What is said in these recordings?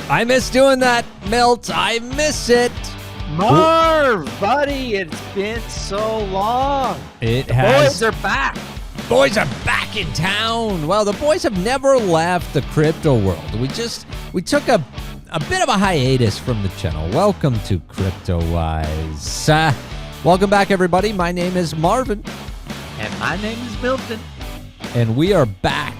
I miss doing that, Milt. I miss it. Marv, buddy, it's been so long. The boys are back. Boys are back in town. Well, the boys have never left the crypto world. We took a bit of a hiatus from the channel. Welcome to Cryptowise. Welcome back, everybody. My name is Marvin. And my name is Milton. And we are back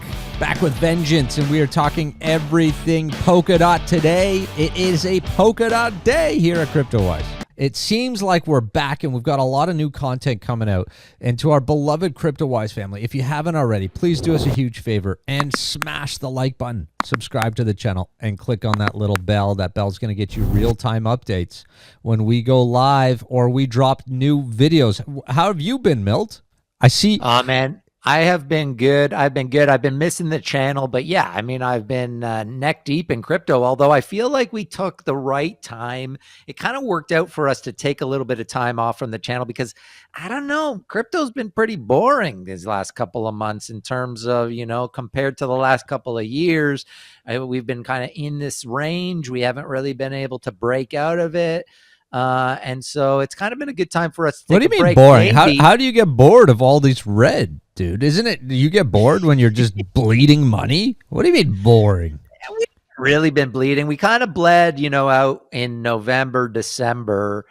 with vengeance, and we are talking everything Polkadot today. It is a Polkadot day here at Cryptowise. It seems like we're back, and we've got a lot of new content coming out. And to our beloved Cryptowise family, if you haven't already, please do us a huge favor and smash the like button, subscribe to the channel, and click on that little bell. That bell's going to get you real-time updates when we go live or we drop new videos. How have you been, Milt? I see. Oh, man. I have been good. I've been missing the channel, but yeah, I mean, I've been neck deep in crypto, although I feel like we took the right time. It kind of worked out for us to take a little bit of time off from the channel because I don't know, crypto's been pretty boring these last couple of months in terms of, compared to the last couple of years. We've been kind of in this range. We haven't really been able to break out of it. And so it's kind of been a good time for us to take What do you mean break. boring? How do you get bored of all these red, dude? Isn't it, you get bored when you're just bleeding money? What do you mean boring? We've really been bleeding. We kind of bled, out in November, December.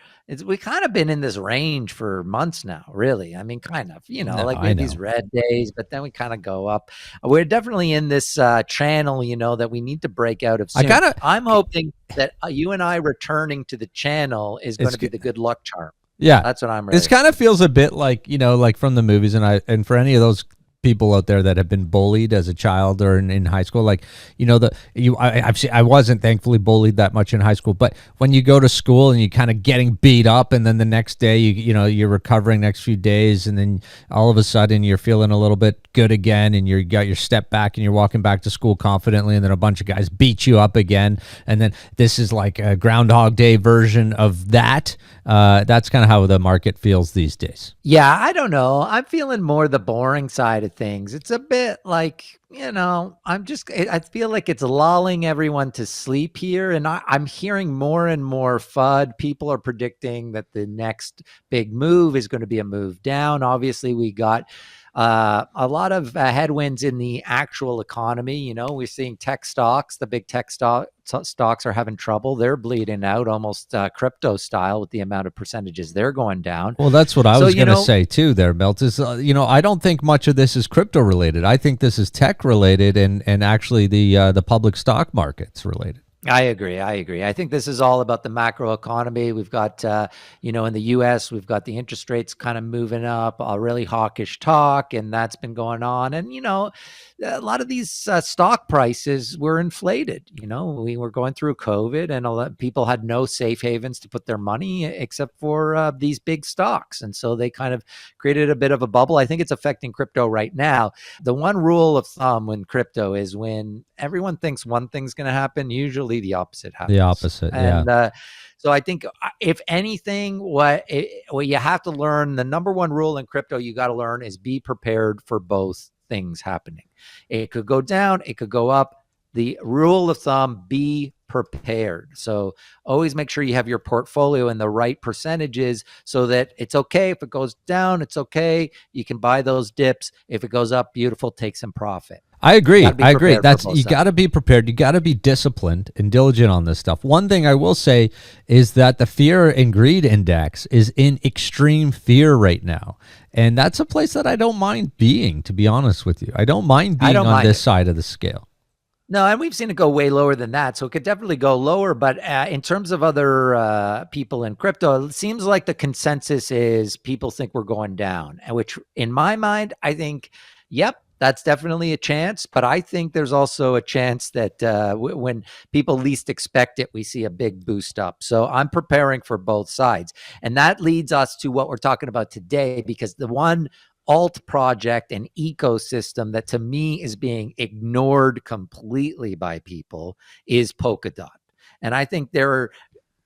We kind of been in this range for months now, really. I mean, kind of, we have these red days, but then we kind of go up. We're definitely in this channel, that we need to break out of soon. I'm hoping that you and I returning to the channel is going to be the good luck charm. Yeah, that's what I'm. This kind of feels a bit like, like from the movies, and for any of those people out there that have been bullied as a child or in high school, like, I wasn't thankfully bullied that much in high school, but when you go to school and you're kind of getting beat up, and then the next day you're recovering next few days, and then all of a sudden you're feeling a little bit good again, and you got your step back and you're walking back to school confidently, and then a bunch of guys beat you up again, and then this is like a Groundhog Day version of that. That's kind of how the market feels these days. Yeah, I don't know. I'm feeling more the boring side of things. It's a bit like, I feel like it's lulling everyone to sleep here. And I'm hearing more and more FUD. People are predicting that the next big move is going to be a move down. Obviously, we got a lot of headwinds in the actual economy. We're seeing tech stocks, the big tech stocks are having trouble. They're bleeding out almost crypto style with the amount of percentages they're going down. Well, that's what I was going to say too there, Milt, is, I don't think much of this is crypto related. I think this is tech related and actually the public stock markets related. I agree. I think this is all about the macro economy. We've got, in the U.S., we've got the interest rates kind of moving up, a really hawkish talk, and that's been going on. And, a lot of these stock prices were inflated. We were going through COVID, and a lot of people had no safe havens to put their money except for these big stocks. And so they kind of created a bit of a bubble. I think it's affecting crypto right now. The one rule of thumb in crypto is when everyone thinks one thing's going to happen, usually the opposite happens. The opposite, and, yeah. So I think if anything, what you have to learn, the number one rule in crypto you got to learn is be prepared for both things happening. It could go down, it could go up. The rule of thumb, be prepared. So always make sure you have your portfolio in the right percentages so that it's okay. If it goes down, it's okay. You can buy those dips. If it goes up, beautiful, take some profit. I agree. That's, you got to be prepared. You got to be disciplined and diligent on this stuff. One thing I will say is that the fear and greed index is in extreme fear right now. And that's a place that I don't mind being, to be honest with you. I don't mind being on this side of the scale. No, and we've seen it go way lower than that. So it could definitely go lower. But in terms of other people in crypto, it seems like the consensus is people think we're going down, which in my mind, I think, yep, that's definitely a chance. But I think there's also a chance that when people least expect it, we see a big boost up. So I'm preparing for both sides. And that leads us to what we're talking about today, because the one alt project and ecosystem that to me is being ignored completely by people is Polkadot. And I think there are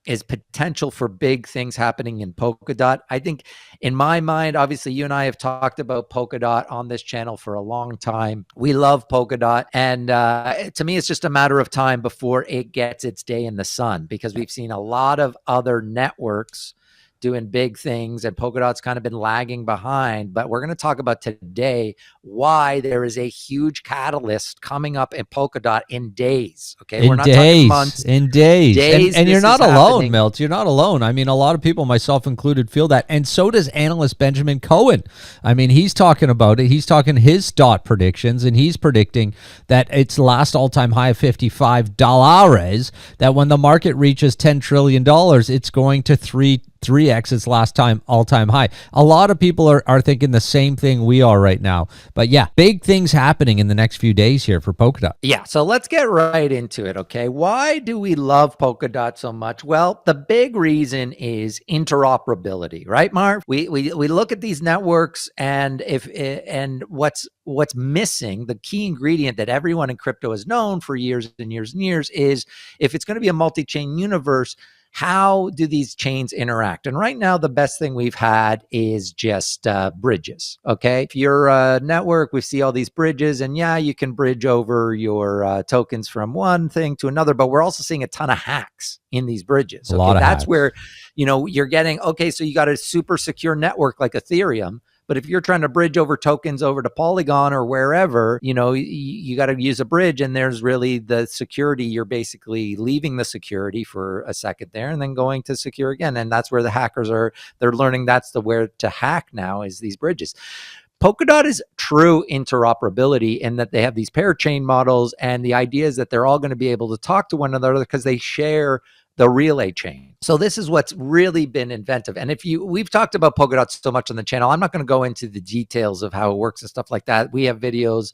is potential for big things happening in Polkadot. I think in my mind, obviously you and I have talked about Polkadot on this channel for a long time. We love Polkadot. And to me, it's just a matter of time before it gets its day in the sun, because we've seen a lot of other networks doing big things, and Polkadot's kind of been lagging behind. But we're going to talk about today why there is a huge catalyst coming up in Polkadot in days. Okay, we're not talking months, in days. And you're not alone, Milt. You're not alone. I mean, a lot of people, myself included, feel that, and so does analyst Benjamin Cohen. I mean, he's talking about it. He's talking his dot predictions, and he's predicting that its last all-time high of $55, that when the market reaches $10 trillion, it's going to 3x its last time all-time high. A lot of people are thinking the same thing we are right now. But yeah, big things happening in the next few days here for Polkadot. Yeah, so let's get right into it, okay? Why do we love Polkadot so much? Well, the big reason is interoperability, right, Marv? We look at these networks, and what's missing, the key ingredient that everyone in crypto has known for years and years and years, is if it's going to be a multi-chain universe, how do these chains interact? And right now, the best thing we've had is just bridges, okay? If you're a network, we see all these bridges, and yeah, you can bridge over your tokens from one thing to another, but we're also seeing a ton of hacks in these bridges. Okay? A lot of that's hacks. Where, you're getting, okay, so you got a super secure network like Ethereum, but if you're trying to bridge over tokens over to Polygon or wherever, you got to use a bridge, and there's really the security. You're basically leaving the security for a second there and then going to secure again. And that's where the hackers they're learning that's the where to hack now, is these bridges. Polkadot is true interoperability in that they have these parachain models, and the idea is that they're all going to be able to talk to one another because they share the relay chain. So this is what's really been inventive. And we've talked about Polkadot so much on the channel, I'm not going to go into the details of how it works and stuff like that. We have videos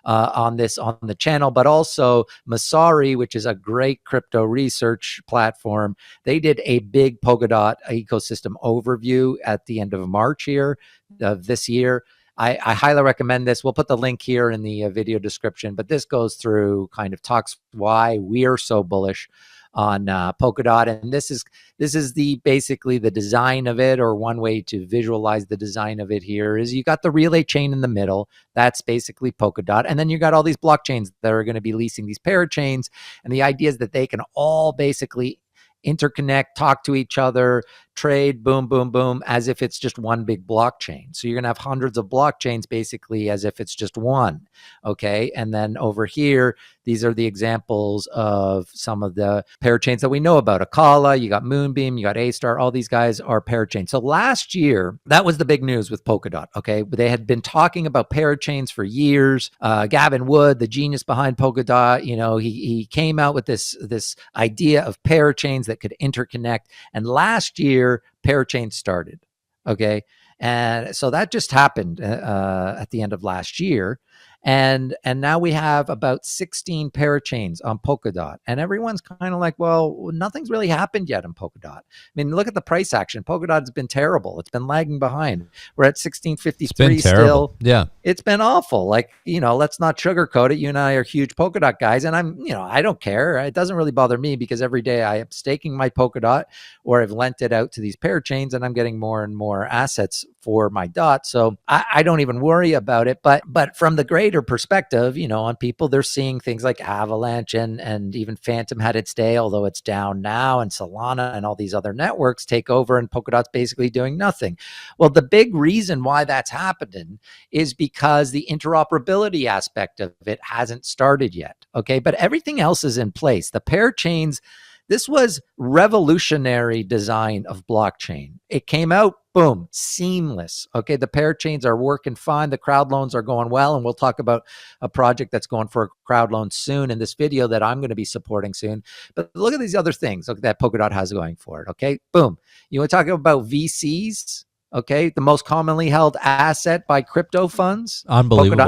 on this on the channel, but also Masari, which is a great crypto research platform. They did a big Polkadot ecosystem overview at the end of March here of this year. I highly recommend this. We'll put the link here in the video description, but this goes through kind of talks why we are so bullish on Polkadot. And this is basically the design of it, or one way to visualize the design of it here is you got the relay chain in the middle. That's basically Polkadot. And then you got all these blockchains that are going to be leasing these parachains. And the idea is that they can all basically interconnect, talk to each other, trade, boom, boom, boom, as if it's just one big blockchain. So you're going to have hundreds of blockchains basically as if it's just one, okay? And then over here, these are the examples of some of the parachains that we know about. Akala, you got Moonbeam, you got A-Star, all these guys are parachains. So last year, that was the big news with Polkadot, okay? They had been talking about parachains for years. Gavin Wood, the genius behind Polkadot, he came out with this idea of parachains that could interconnect. And last year, parachain started, okay? And so that just happened at the end of last year. And now we have about 16 parachains on Polkadot. And everyone's kind of like, well, nothing's really happened yet on Polkadot. I mean, look at the price action. Polkadot's been terrible. It's been lagging behind. We're at 1653 still. Yeah. It's been awful. Like, let's not sugarcoat it. You and I are huge Polkadot guys. And I don't care. It doesn't really bother me because every day I am staking my Polkadot, or I've lent it out to these parachains, and I'm getting more and more assets for my dot. So I don't even worry about it. But from the greater perspective, on people, they're seeing things like Avalanche and even Phantom had its day, although it's down now, and Solana and all these other networks take over, and Polkadot's basically doing nothing. Well, the big reason why that's happening is because the interoperability aspect of it hasn't started yet. Okay, but everything else is in place. The parachains, this was revolutionary design of blockchain. It came out, boom, seamless. Okay, the parachains are working fine. The crowd loans are going well. And we'll talk about a project that's going for a crowd loan soon in this video that I'm going to be supporting soon. But look at these other things that Polkadot has going for it. Okay, boom. You want to talk about VCs? Okay, the most commonly held asset by crypto funds. Unbelievable.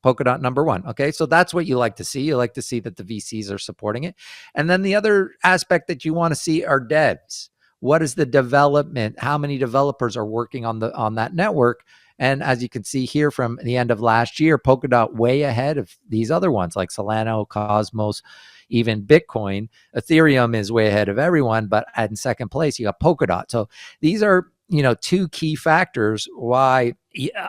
Polkadot number one. Okay, so that's what you like to see. You like to see that the VCs are supporting it. And then the other aspect that you want to see are devs. What is the development? How many developers are working on that network? And as you can see here from the end of last year, Polkadot way ahead of these other ones like Solana, Cosmos, even Bitcoin. Ethereum is way ahead of everyone, but in second place, you got Polkadot. So these are, two key factors why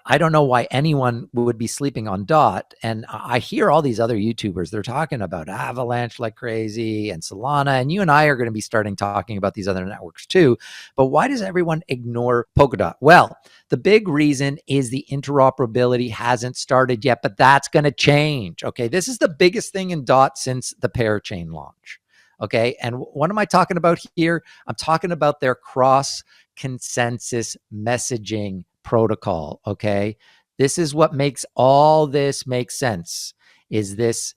I don't know why anyone would be sleeping on DOT. And I hear all these other YouTubers, they're talking about Avalanche like crazy and Solana, and you and I are going to be starting talking about these other networks too. But why does everyone ignore Polkadot? Well, the big reason is the interoperability hasn't started yet, but that's going to change. Okay. This is the biggest thing in DOT since the Parachain launch. Okay. And what am I talking about here? I'm talking about their cross consensus messaging protocol. Okay. This is what makes all this make sense, is this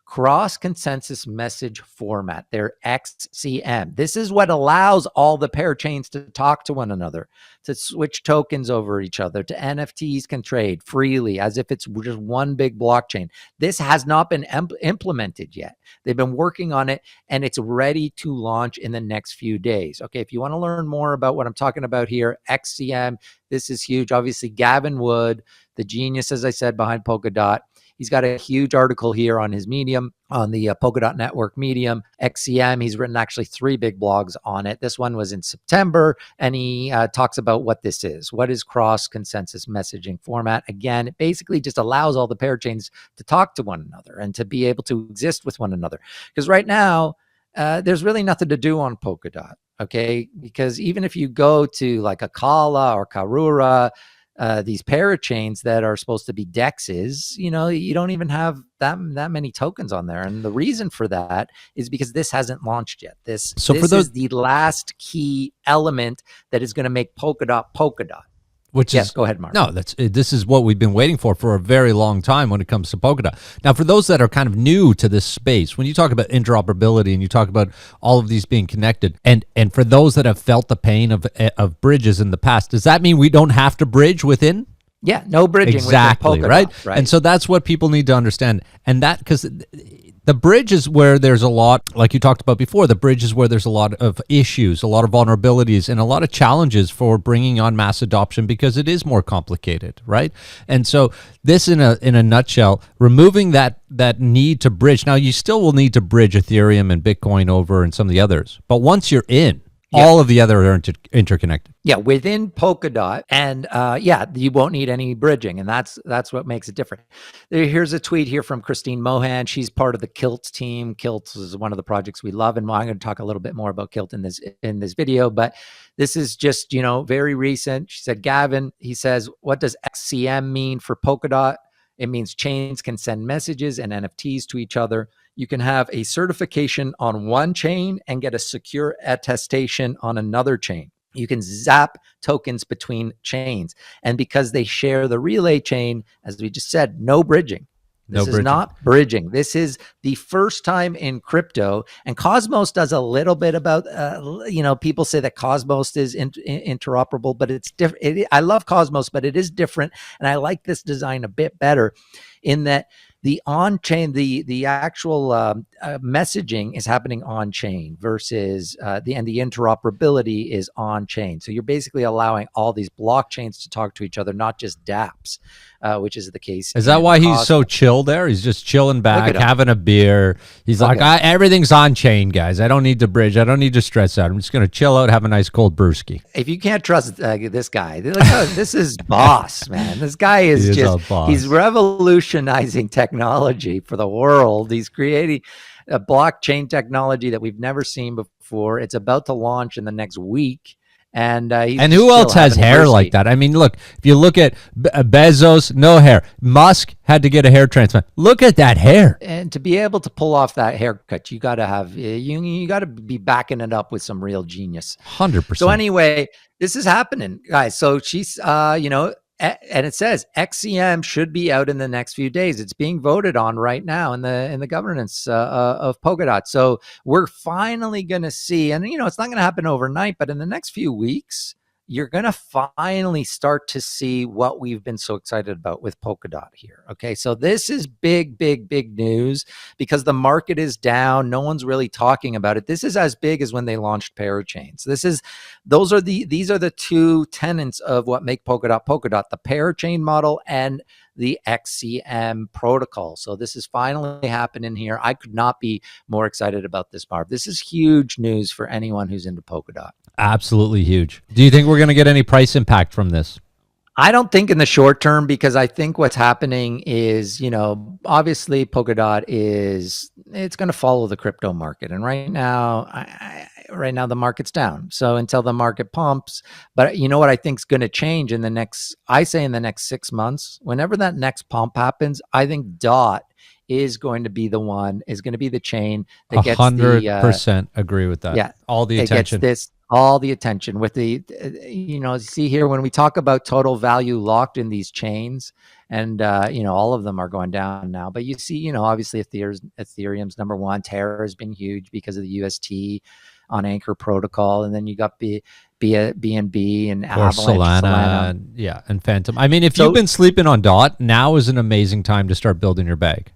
cross consensus message format, their XCM. This is what allows all the parachains to talk to one another, to switch tokens over each other, to NFTs can trade freely as if it's just one big blockchain. This has not been implemented yet. They've been working on it and it's ready to launch in the next few days. Okay, if you want to learn more about what I'm talking about here, XCM, this is huge. Obviously, Gavin Wood, the genius, as I said, behind Polkadot, he's got a huge article here on his Medium, on the Polkadot Network Medium, XCM. He's written actually 3 big blogs on it. This one was in September, and he talks about what this is. What is cross-consensus messaging format? Again, it basically just allows all the parachains to talk to one another and to be able to exist with one another. Because right now, there's really nothing to do on Polkadot, okay? Because even if you go to like Akala or Karura, these parachains that are supposed to be dexes, you don't even have that many tokens on there. And the reason for that is because this hasn't launched yet. This is the last key element that is going to make Polkadot. Yes, go ahead, Mark. No, this is what we've been waiting for a very long time when it comes to Polkadot. Now, for those that are kind of new to this space, when you talk about interoperability and you talk about all of these being connected, and for those that have felt the pain of bridges in the past, does that mean we don't have to bridge within? Yeah, no bridging. Exactly, with right? And so that's what people need to understand. And that, because the bridge is where there's a lot, like you talked about before, the bridge is where there's a lot of issues, a lot of vulnerabilities, and a lot of challenges for bringing on mass adoption because it is more complicated, right? And so this, in a nutshell, removing that need to bridge. Now, you still will need to bridge Ethereum and Bitcoin over and some of the others, but once you're in, all of the other are interconnected. Yeah, within Polkadot, and you won't need any bridging, and that's what makes it different. Here's a tweet here from Christine Mohan. She's part of the Kilt team. Kilt is one of the projects we love, and I'm going to talk a little bit more about Kilt in this video. But this is just very recent. She said, Gavin, he says, what does XCM mean for Polkadot? It means chains can send messages and NFTs to each other. You can have a certification on one chain and get a secure attestation on another chain. You can zap tokens between chains. And because they share the relay chain, as we just said, no bridging. This is not bridging. This is the first time in crypto. And Cosmos does a little bit about, people say that Cosmos is interoperable, but it's different. I love Cosmos, but it is different. And I like this design a bit better in that the on-chain, the actual messaging is happening on-chain versus the interoperability is on-chain. So you're basically allowing all these blockchains to talk to each other, not just dApps, which is the case. Is that why he's so chill there? He's just chilling back, having a beer. He's like, everything's on-chain, guys. I don't need to bridge. I don't need to stress out. I'm just going to chill out, have a nice cold brewski. If you can't trust this guy, they're like, this is boss, man. This guy is he's revolutionizing technology for the world. He's creating a blockchain technology that we've never seen before. It's about to launch in the next week. And who else has hair like that? I mean, look, if you look at Bezos, no hair. Musk had to get a hair transplant. Look at that hair. And to be able to pull off that haircut, you got to have, you got to be backing it up with some real genius. 100%. So anyway, this is happening, guys. So she's, and it says XCM should be out in the next few days. It's being voted on right now in the governance of Polkadot. So we're finally going to see, and it's not going to happen overnight, but in the next few weeks, you're going to finally start to see what we've been so excited about with Polkadot here. Okay. So this is big, big, big news because the market is down. No one's really talking about it. This is as big as when they launched parachains. These are the two tenets of what make Polkadot Polkadot, the parachain model and the XCM protocol. So this is finally happening here. I could not be more excited about this, Marv. This is huge news for anyone who's into Polkadot. Absolutely huge. Do you think we're going to get any price impact from this? I don't think in the short term, because I think what's happening is, obviously Polkadot it's going to follow the crypto market. And right now, the market's down. So until the market pumps, but you know what I think is going to change in the next 6 months, whenever that next pump happens, I think DOT is going to be the chain that gets 100% agree with that. Yeah. All the attention. All the attention with see here, when we talk about total value locked in these chains, and all of them are going down now, but you see, obviously Ethereum's number one. Terra has been huge because of the UST on Anchor protocol, and then you got BNB and or Avalanche, Solana, and Phantom. I mean, if you've been sleeping on DOT, now is an amazing time to start building your bag.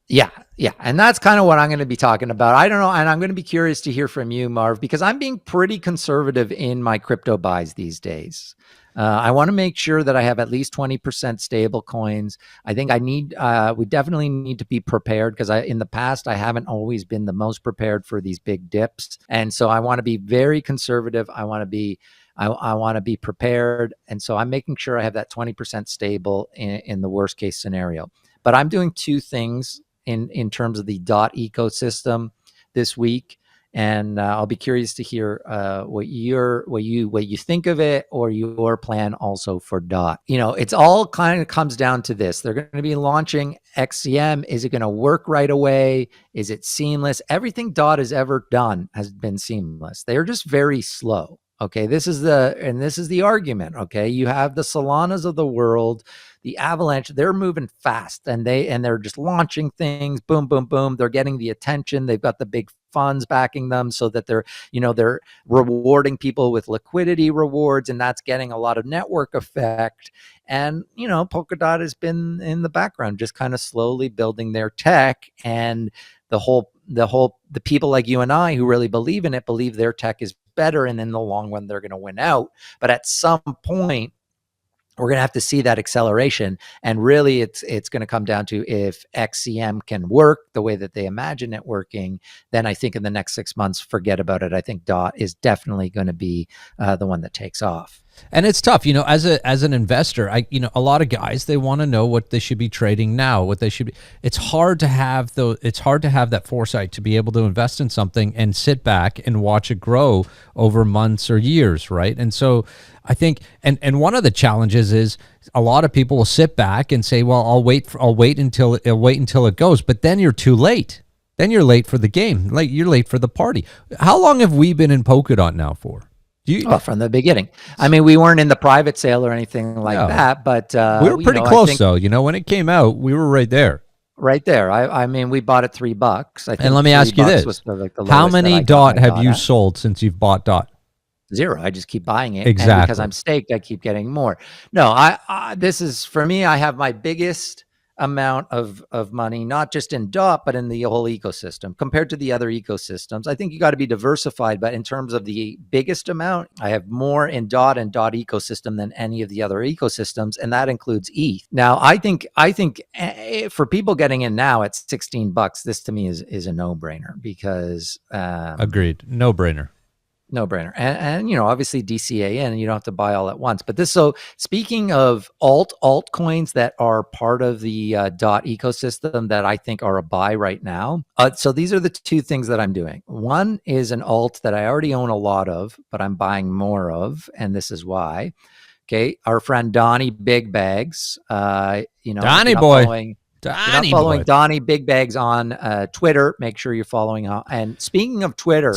Yeah. And that's kind of what I'm going to be talking about. I don't know. And I'm going to be curious to hear from you, Marv, because I'm being pretty conservative in my crypto buys these days. I want to make sure that I have at least 20% stable coins. I think we definitely need to be prepared, because in the past, I haven't always been the most prepared for these big dips. And so I want to be very conservative. I want to be prepared. And so I'm making sure I have that 20% stable in the worst case scenario. But I'm doing two things in terms of the DOT ecosystem this week, and I'll be curious to hear what you think of it, or your plan also for DOT. It's all kind of comes down to this: they're going to be launching XCM. Is it going to work right away? Is it seamless? Everything DOT has ever done has been seamless. They're just very slow. Okay, this is the argument. Okay, you have the Solanas of the world, the Avalanche. They're moving fast, and they're just launching things. Boom, boom, boom. They're getting the attention. They've got the big funds backing them, so that they're rewarding people with liquidity rewards, and that's getting a lot of network effect. And Polkadot has been in the background, just kind of slowly building their tech, and the people like you and I who really believe in it believe their tech is better, and in the long run they're going to win out. But at some point, we're going to have to see that acceleration, and really it's going to come down to if XCM can work the way that they imagine it working. Then I think in the next 6 months, forget about it. I think DOT is definitely going to be the one that takes off. And it's tough, as an investor. A lot of guys, they want to know what they should be trading now, what they should be. It's hard to have that foresight to be able to invest in something and sit back and watch it grow over months or years, right? And so I think, and one of the challenges is a lot of people will sit back and say, well, I'll wait until it goes, but then you're too late. Then you're late for the game. You're late for the party. How long have we been in Polkadot now for? From the beginning. I mean, we weren't in the private sale or anything like that, but we were pretty close, though. When it came out, we were right there. Right there. I mean, we bought it $3. I think. And let me ask you this: how many DOT have you sold since you've bought DOT? 0. I just keep buying it. Exactly. And because I'm staked, I keep getting more. No, this is, for me, I have my biggest amount of money, not just in DOT, but in the whole ecosystem. Compared to the other ecosystems, I think you got to be diversified. But in terms of the biggest amount, I have more in DOT and DOT ecosystem than any of the other ecosystems, and that includes ETH. Now, I think for people getting in now at $16, this to me is a no-brainer, because agreed, no-brainer. No-brainer. And obviously DCA in, you don't have to buy all at once. But so speaking of altcoins that are part of the DOT ecosystem that I think are a buy right now. So these are the two things that I'm doing. One is an alt that I already own a lot of, but I'm buying more of, and this is why. Okay, our friend Donnie Big Bags. Donnie boy. Donnie Big Bags on Twitter, make sure you're following. And speaking of Twitter,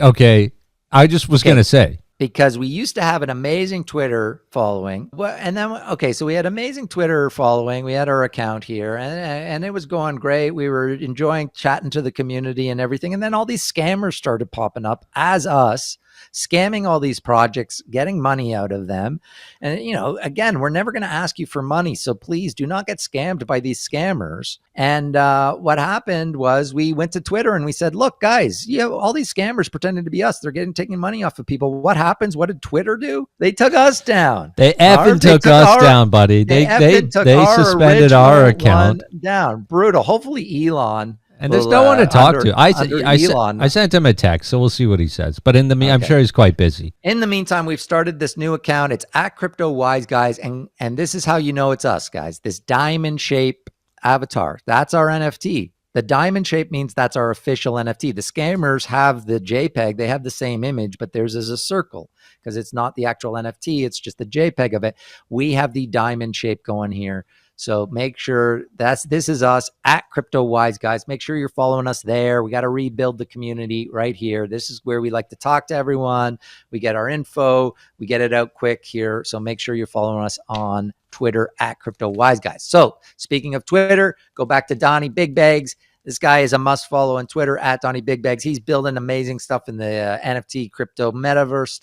okay, I just was going to say, because we used to have an amazing Twitter following, and then so we had amazing Twitter following. We had our account here, and it was going great. We were enjoying chatting to the community and everything, and then all these scammers started popping up as us. scamming all these projects, getting money out of them. And, again, we're never going to ask you for money. So please do not get scammed by these scammers. And what happened was we went to Twitter and we said, look, guys, all these scammers pretending to be us. They're taking money off of people. What happens? What did Twitter do? They took us down. They effing took us down, buddy. They suspended our account down. Brutal. Hopefully Elon. And there's no one to talk to. I sent him a text, so we'll see what he says. But in the I'm sure he's quite busy. In the meantime, we've started this new account. It's at Cryptowise, guys. And this is how you know it's us, guys. This diamond shape avatar. That's our NFT. The diamond shape means that's our official NFT. The scammers have the JPEG. They have the same image, but theirs is a circle because it's not the actual NFT. It's just the JPEG of it. We have the diamond shape going here. So make sure this is us at Cryptowise, guys. Make sure you're following us there. We got to rebuild the community right here. This is where we like to talk to everyone. We get our info. We get it out quick here. So make sure you're following us on Twitter at Cryptowise, guys. So speaking of Twitter, go back to Donnie Big Bags. This guy is a must follow on Twitter at Donnie Big Bags. He's building amazing stuff in the NFT crypto metaverse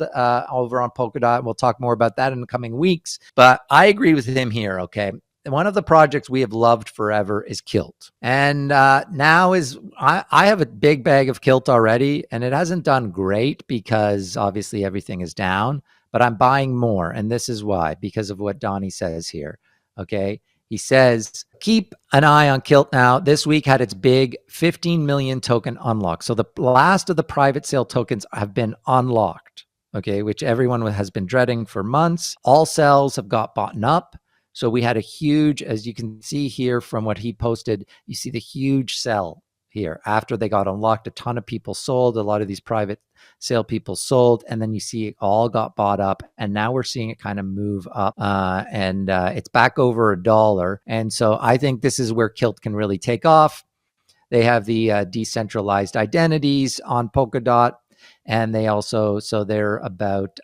over on Polkadot. We'll talk more about that in the coming weeks. But I agree with him here, okay? One of the projects we have loved forever is Kilt. And now I have a big bag of Kilt already, and it hasn't done great because obviously everything is down, but I'm buying more. And this is why, because of what Donnie says here. Okay. He says, keep an eye on Kilt Now. This week had its big 15 million token unlock. So the last of the private sale tokens have been unlocked, okay, which everyone has been dreading for months. All sales have got bought up. So we had a huge, as you can see here from what he posted, you see the huge sell here. After they got unlocked, a ton of people sold. A lot of these private sale people sold. And then you see it all got bought up. And now we're seeing it kind of move up. And it's back over $1. And so I think this is where Kilt can really take off. They have the decentralized identities on Polkadot. And they also, so they're about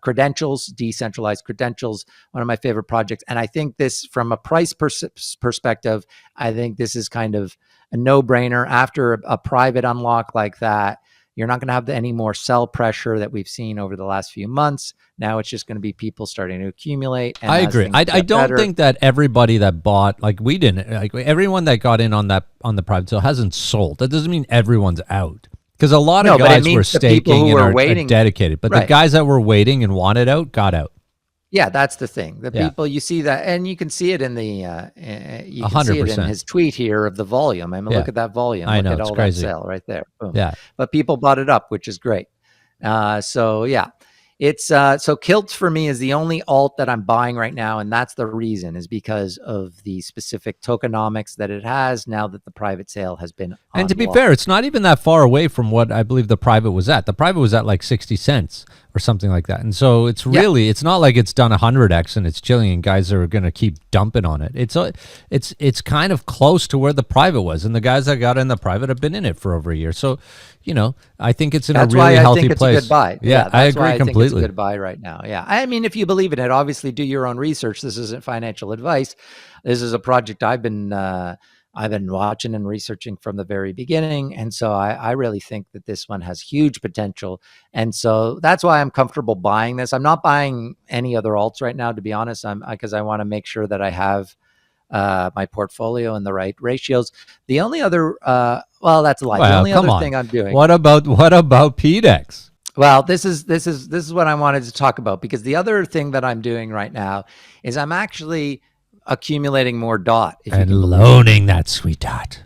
credentials, decentralized credentials, one of my favorite projects. And I think this, from a price perspective, I think this is kind of a no-brainer. After a private unlock like that, you're not going to have any more sell pressure that we've seen over the last few months. Now it's just going to be people starting to accumulate. And I agree. I don't think that everybody that bought, like we didn't, like everyone that got in on the private sale hasn't sold. That doesn't mean everyone's out. Because a lot of guys were staking and are dedicated. But the guys that were waiting and wanted out got out. Yeah, that's the thing. The people, you see that, and you can see it in the, you can 100%. See it in his tweet here of the volume. I mean, look at that volume. I know, look at it's all crazy. That sale right there. Boom. Yeah. But people bought it up, which is great. So yeah. It's so Kilt for me is the only alt that I'm buying right now, and that's the reason, is because of the specific tokenomics that it has now that the private sale has been unlocked. And to be fair, it's not even that far away from what I believe the private was at. The private was at like 60 cents or something like that. And so it's really, it's not like it's done 100x and it's chilling and guys are going to keep dumping on it. It's kind of close to where the private was, and the guys that got in the private have been in it for over a year. So, you know, I think it's in a really healthy place. It's a good buy. Yeah, I agree completely. It's a good buy right now. Yeah. I mean, if you believe in it, obviously do your own research. This isn't financial advice. This is a project I've been watching and researching from the very beginning. And so I really think that this one has huge potential. And so that's why I'm comfortable buying this. I'm not buying any other alts right now, to be honest, because I want to make sure that I have my portfolio in the right ratios. The only other, well, that's a lie. The only other thing I'm doing. What about PDEX? Well, this is what I wanted to talk about, because the other thing that I'm doing right now is I'm actually accumulating more DOT. And loaning that sweet DOT.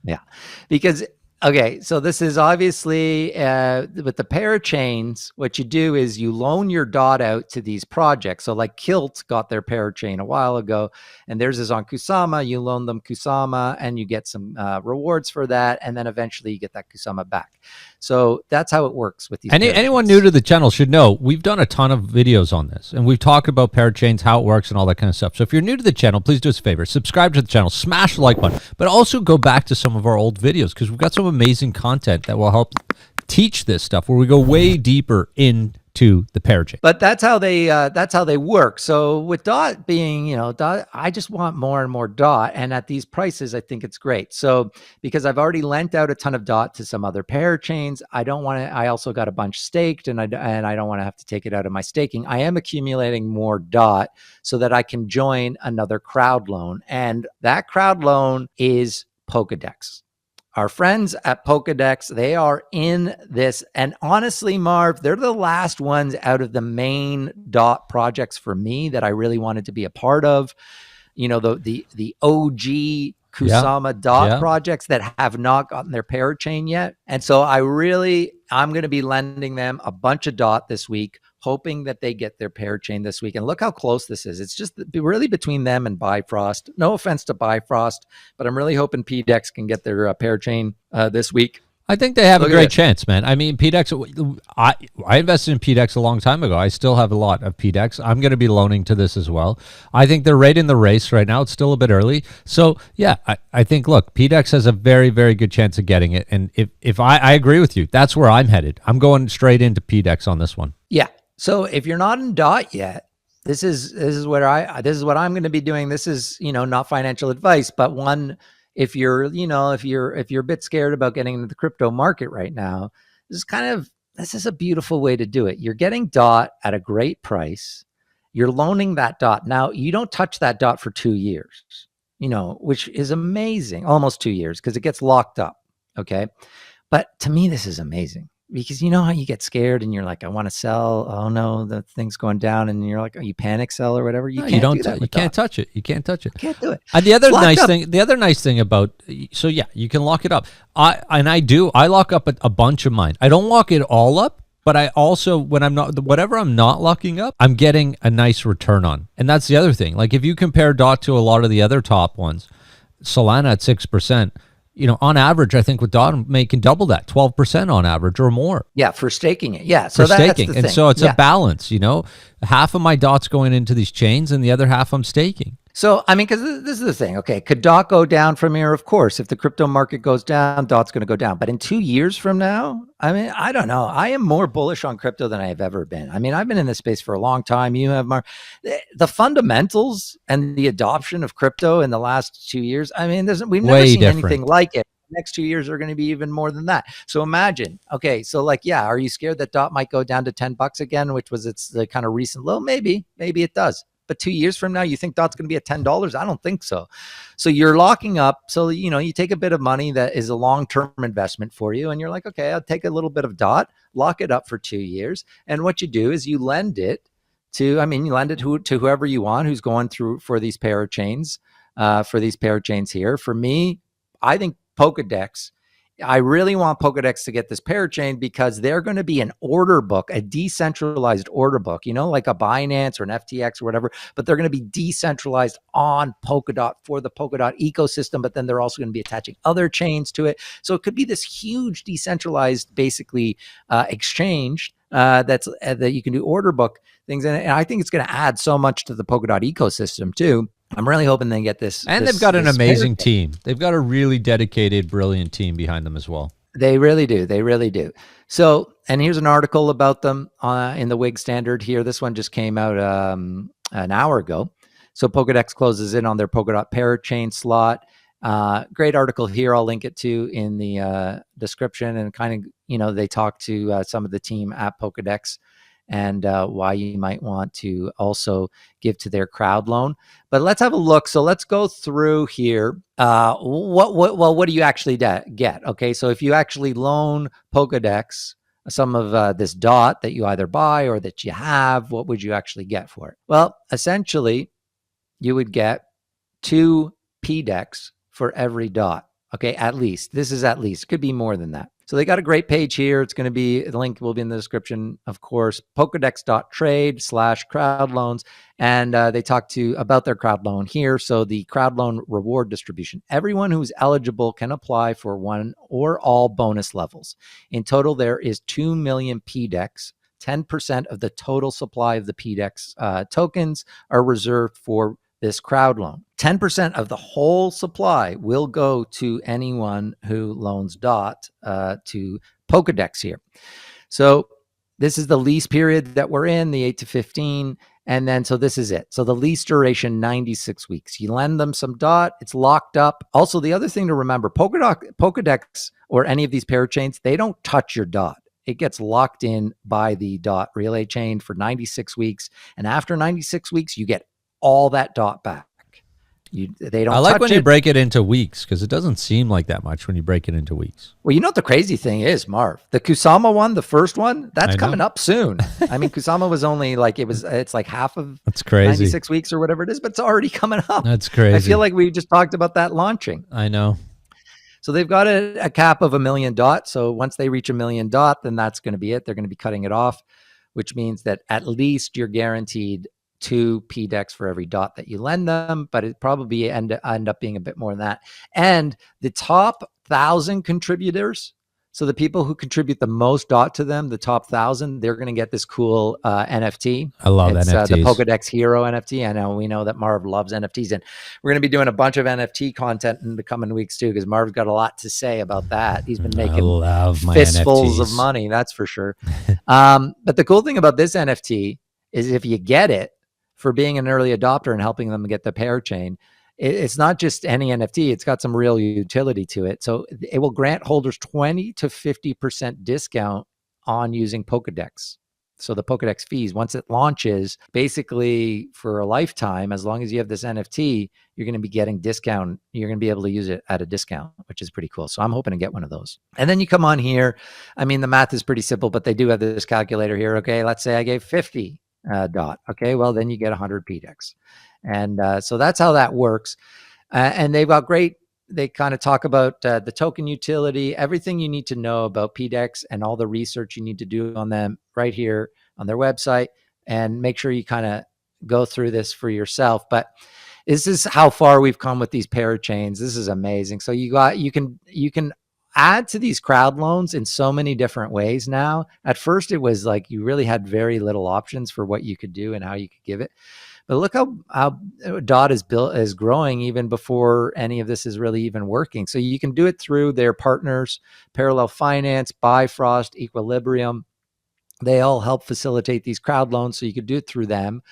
Yeah, because, okay, so this is obviously with the parachains, what you do is you loan your DOT out to these projects. So like Kilt got their parachain a while ago, and theirs is on Kusama. You loan them Kusama and you get some rewards for that. And then eventually you get that Kusama back. So that's how it works with these. Anyone new to the channel should know we've done a ton of videos on this, and we've talked about parachains, how it works, and all that kind of stuff. So if you're new to the channel, please do us a favor, subscribe to the channel, smash the like button, but also go back to some of our old videos, because we've got some amazing content that will help teach this stuff, where we go way deeper into to the parachain. But that's how they work. So with DOT being, DOT, I just want more and more DOT, and at these prices, I think it's great. So because I've already lent out a ton of DOT to some other parachains, I don't want to. I also got a bunch staked, and I don't want to have to take it out of my staking. I am accumulating more DOT so that I can join another crowd loan, and that crowd loan is Polkadex. Our friends at Polkadex, they are in this. And honestly, Marv, they're the last ones out of the main DOT projects for me that I really wanted to be a part of. The OG Kusama DOT projects that have not gotten their parachain yet. And so I'm going to be lending them a bunch of DOT this week, hoping that they get their parachain this week. And look how close this is. It's just really between them and Bifrost. No offense to Bifrost, but I'm really hoping PDEX can get their parachain this week. I think they have a great chance, man. I mean, PDEX, I invested in PDEX a long time ago. I still have a lot of PDEX. I'm going to be loaning to this as well. I think they're right in the race right now. It's still a bit early. So, yeah, I think, look, PDEX has a very, very good chance of getting it. And if I agree with you, that's where I'm headed. I'm going straight into PDEX on this one. Yeah. So if you're not in DOT yet, this is what I'm going to be doing. This is, not financial advice, but one, if you're a bit scared about getting into the crypto market right now, this is a beautiful way to do it. You're getting DOT at a great price. You're loaning that DOT. Now, you don't touch that DOT for 2 years, which is amazing. Almost 2 years, because it gets locked up. Okay. But to me, this is amazing. Because you know how you get scared and you're like, I want to sell. Oh no, the thing's going down, and you're like, oh, you panic sell or whatever. You can't do that. You can't touch it. You can't touch it. You can't do it. And the other nice thing about, so yeah, you can lock it up. I lock up a bunch of mine. I don't lock it all up, but I also, whatever I'm not locking up, I'm getting a nice return on. And that's the other thing. Like if you compare DOT to a lot of the other top ones, Solana at 6%. On average, I think with DOT, I'm making double that, 12% on average or more. Yeah, for staking it. Yeah, so for staking. And so it's a balance, half of my DOT's going into these chains and the other half I'm staking. So, I mean, because this is the thing. Okay, could DOT go down from here? Of course. If the crypto market goes down, DOT's going to go down. But in 2 years from now, I mean, I don't know. I am more bullish on crypto than I have ever been. I mean, I've been in this space for a long time. You have more. The fundamentals and the adoption of crypto in the last 2 years, I mean, we've never seen anything like it. The next 2 years are going to be even more than that. So imagine, okay, so are you scared that DOT might go down to $10 again, which was the kind of recent low? Maybe it does. But 2 years from now, you think DOT's going to be at $10? I don't think so. So you're locking up. So, you take a bit of money that is a long-term investment for you. And you're like, okay, I'll take a little bit of DOT, lock it up for 2 years. And what you do is you lend it to whoever you want, who's going through for these parachains here. For me, I think Polkadex, I really want Polkadex to get this parachain because they're going to be an order book, a decentralized order book, like a Binance or an FTX or whatever, but they're going to be decentralized on Polkadot for the Polkadot ecosystem, but then they're also going to be attaching other chains to it. So it could be this huge decentralized, basically, exchange that you can do order book things. And I think it's going to add so much to the Polkadot ecosystem too. I'm really hoping they get this. And they've got an amazing team. They've got a really dedicated, brilliant team behind them as well. They really do. They really do. So, and here's an article about them in the WIG Standard here. This one just came out an hour ago. So Polkadex closes in on their Polkadot Parachain slot. Great article here. I'll link it to in the description, and kind of, they talk to some of the team at Polkadex and why you might want to also give to their crowd loan. But let's have a look. So let's go through here. What do you actually get? Okay, so if you actually loan Polkadex some of this DOT that you either buy or that you have, what would you actually get for it? Well, essentially, you would get 2 PDEX for every DOT. Okay, at least. This is at least. Could be more than that. So they got a great page here. It's going to be, the link will be in the description, of course, polkadex.trade/crowdloans. And they talk about their crowd loan here. So the crowd loan reward distribution. Everyone who's eligible can apply for one or all bonus levels. In total, there is 2 million PDEX. 10% of the total supply of the PDEX tokens are reserved for this crowd loan. 10% of the whole supply will go to anyone who loans DOT to Polkadex here. So this is the lease period that we're in, the 8 to 15. And then, so this is it. So the lease duration, 96 weeks. You lend them some DOT, it's locked up. Also, the other thing to remember, Polkadex or any of these parachains, they don't touch your DOT. It gets locked in by the DOT relay chain for 96 weeks. And after 96 weeks, you get all that DOT back. They don't. I like touch when it. you break it into weeks, because it doesn't seem like that much when you break it into weeks. Well, you know what the crazy thing is, Marv? The Kusama one, the first one, that's coming up soon. I mean, Kusama was only like, it's like half of that's crazy 96 weeks or whatever it is, but it's already coming up. That's crazy. I feel like we just talked about that launching. I know. So they've got a cap of 1 million DOT. So once they reach 1 million DOT, then that's going to be it. They're going to be cutting it off, which means that at least you're guaranteed 2 PDEX for every DOT that you lend them, but it probably end up being a bit more than that. And the top 1,000 contributors, so the people who contribute the most DOT to them, the top 1,000, they're going to get this cool NFT. I love NFTs. The Polkadex Hero NFT. I know we know that Marv loves NFTs, and we're going to be doing a bunch of NFT content in the coming weeks too, because Marv's got a lot to say about that. He's been making fistfuls of money, that's for sure. But the cool thing about this NFT is if you get it, for being an early adopter and helping them get the parachain, it's not just any NFT, it's got some real utility to it. So it will grant holders 20 to 50% discount on using Polkadex. So the Polkadex fees, once it launches, basically for a lifetime, as long as you have this NFT, you're going to be getting discount. You're going to be able to use it at a discount, which is pretty cool. So I'm hoping to get one of those. And then you come on here. I mean, the math is pretty simple, but they do have this calculator here. Okay, let's say I gave 50 DOT. Okay, well, then you get 100 PDEX. And so that's how that works. And they've got they kind of talk about the token utility, everything you need to know about PDEX and all the research you need to do on them right here on their website, and make sure you kind of go through this for yourself. But this is how far we've come with these parachains. This is amazing. So you can add to these crowd loans in so many different ways now. At first, it was like you really had very little options for what you could do and how you could give it. But look how DOT is growing even before any of this is really even working. So you can do it through their partners, Parallel Finance, Bifrost, Equilibrium. They all help facilitate these crowd loans, so you could do it through them.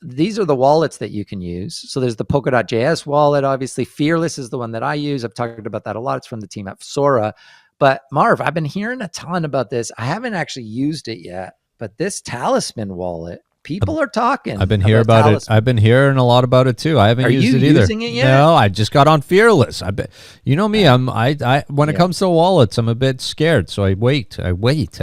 These are the wallets that you can use. So there's the Polkadot.js wallet. Obviously, Fearless is the one that I use. I've talked about that a lot. It's from the team at Sora. But Marv, I've been hearing a ton about this. I haven't actually used it yet, but this Talisman wallet, people are talking. I've been hearing about it. I've been hearing a lot about it too. I haven't used it either. Are you using it yet? No, I just got on Fearless. I bet you know me. When it comes to wallets, I'm a bit scared. So I wait. I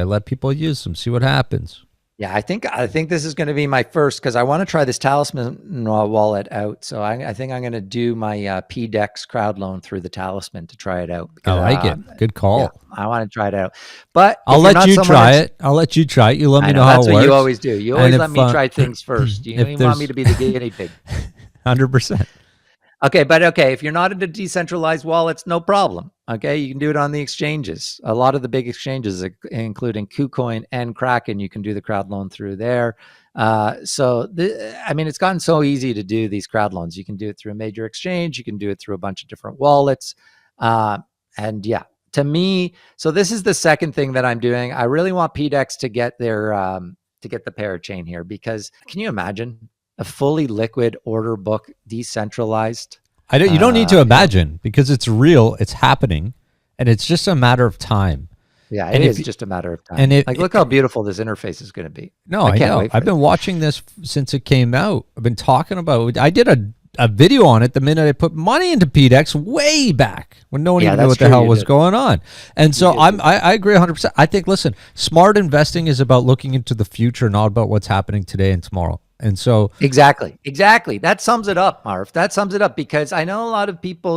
let people use them, see what happens. Yeah, I think this is going to be my first, because I want to try this Talisman wallet out. So I think I'm going to do my PDEX crowd loan through the Talisman to try it out. I like it. Good call. Yeah, I want to try it out. But I'll let you try it. I'll let you try it. You let me know how it works. That's what you always do. You always let me try things first. You want me to be the guinea pig. 100%. Okay, but if you're not into decentralized wallets, no problem. Okay, you can do it on the exchanges. A lot of the big exchanges, including KuCoin and Kraken, you can do the crowd loan through there. It's gotten so easy to do these crowd loans. You can do it through a major exchange. You can do it through a bunch of different wallets. And yeah, to me, so this is the second thing that I'm doing. I really want PDEX to get the parachain here, because can you imagine a fully liquid order book, decentralized? You don't need to imagine, because it's real, it's happening, and it's just a matter of time. Yeah, it is just a matter of time. And look how beautiful this interface is going to be. No, I know. I've been watching this since it came out. I've been talking about it. I did a video on it the minute I put money into PDEX way back when no one even knew what the hell was going on. And so I agree 100%. I think, listen, smart investing is about looking into the future, not about what's happening today and tomorrow. And so exactly. That sums it up, Marv. That sums it up, because I know a lot of people,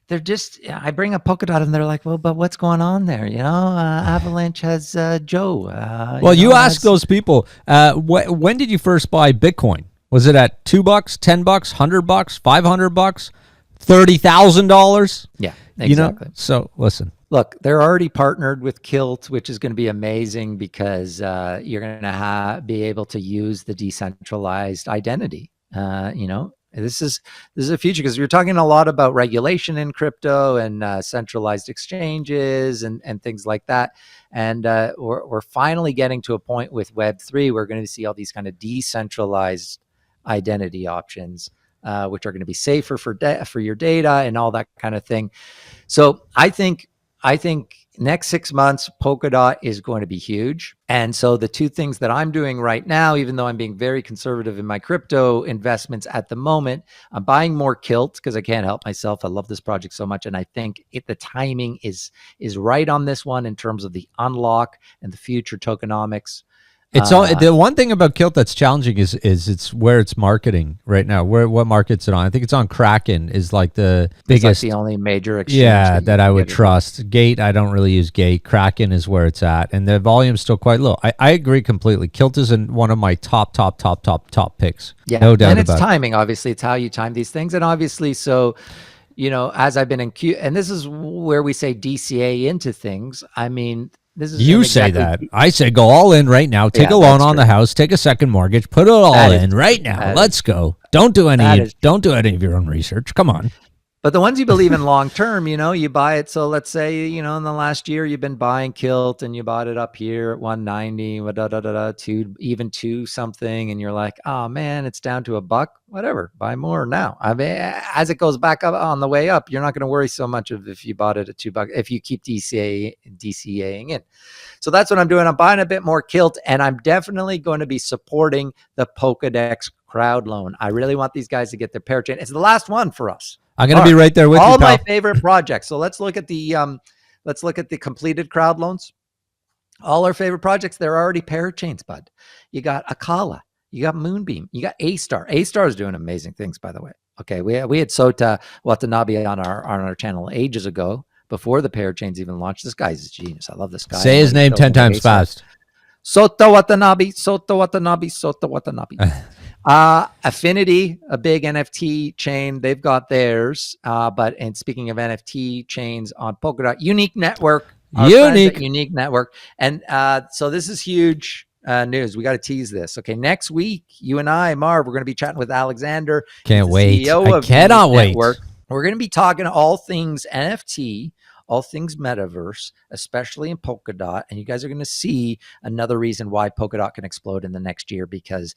they're just, I bring up Polkadot and they're like, well, but what's going on there? Avalanche has Joe. You ask those people, when did you first buy Bitcoin? Was it at $2, $10, $100, $500, $30,000? Yeah, exactly. So listen. Look, they're already partnered with Kilt, which is going to be amazing, because you're going to be able to use the decentralized identity. This is a future, because you're talking a lot about regulation in crypto and centralized exchanges and things like that. And we're finally getting to a point with Web3. We're going to see all these kind of decentralized identity options, which are going to be safer for your data and all that kind of thing. So I think next 6 months, Polkadot is going to be huge. And so the two things that I'm doing right now, even though I'm being very conservative in my crypto investments at the moment, I'm buying more Kilt because I can't help myself. I love this project so much. And I think the timing is right on this one in terms of the unlock and the future tokenomics. It's all, the one thing about Kilt that's challenging is it's where it's marketing right now. What market's it on? I think it's on Kraken is like the biggest. It's like the only major exchange. Yeah, that I would trust. Gate, I don't really use Gate. Kraken is where it's at, and the volume's still quite low. I agree completely. Kilt is one of my top picks. Yeah, no doubt and it's about timing. Obviously, it's how you time these things, and obviously, so as I've been in Q, and this is where we say DCA into things. I mean. You say that. I say go all in right now. Take a loan on the house. Take a second mortgage. Put it all in right now. Let's go. Don't do any of your own research. Come on. But the ones you believe in long term, you buy it. So let's say, in the last year you've been buying Kilt and you bought it up here at 190, even 2 something, and you're like, oh man, it's down to $1. Whatever, buy more now. I mean, as it goes back up on the way up, you're not going to worry so much if you bought it at $2 if you keep DCAing in. So that's what I'm doing. I'm buying a bit more Kilt, and I'm definitely going to be supporting the Polkadex Crowdloan. I really want these guys to get their parachain. It's the last one for us. I'm going to be right there with you, all my favorite projects. So let's look at the completed crowd loans. All our favorite projects, they're already parachains, bud. You got Akala, you got Moonbeam, you got A-Star. A-Star is doing amazing things, by the way. Okay, we had Sota Watanabe on our channel ages ago, before the parachains even launched. This guy's a genius. I love this guy. Say his name 10 times fast. Sota Watanabe. Affinity, a big NFT chain, they've got theirs. And speaking of NFT chains on Polkadot, Unique Network, Unique Network, and so this is huge news. We got to tease this. Okay, next week, you and I, Marv, we're going to be chatting with Alexander. Can't wait. I cannot wait. Network. We're going to be talking all things NFT, all things metaverse, especially in Polkadot, and you guys are going to see another reason why Polkadot can explode in the next year, because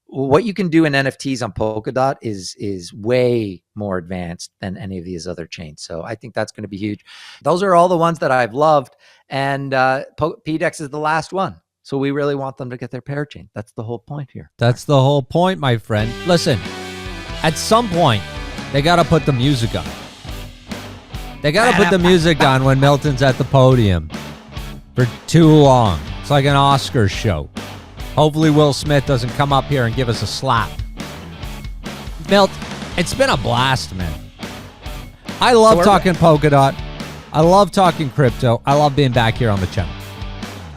what you can do in NFTs on Polkadot is way more advanced than any of these other chains. So I think that's going to be huge. Those are all the ones that I've loved, and PDEX is the last one. So we really want them to get their parachain. That's the whole point here. That's the whole point, my friend. Listen, at some point, they got to put the music on. They got to put the music on when Milton's at the podium for too long. It's like an Oscars show. Hopefully Will Smith doesn't come up here and give us a slap. Milt, it's been a blast, man. I love talking Polkadot. I love talking crypto. I love being back here on the channel.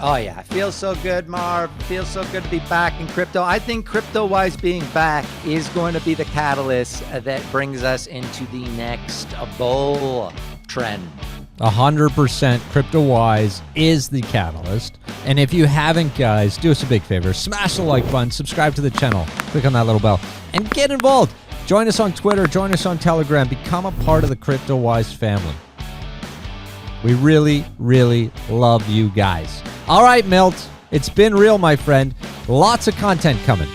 Oh, yeah. It feels so good, Marv. It feels so good to be back in crypto. I think Cryptowise being back is going to be the catalyst that brings us into the next bull trend. 100% Cryptowise is the catalyst. And if you haven't, guys, do us a big favor. Smash the like button, subscribe to the channel, click on that little bell, and get involved. Join us on Twitter, join us on Telegram, become a part of the Cryptowise family. We really, really love you guys. All right, Milt, it's been real, my friend. Lots of content coming.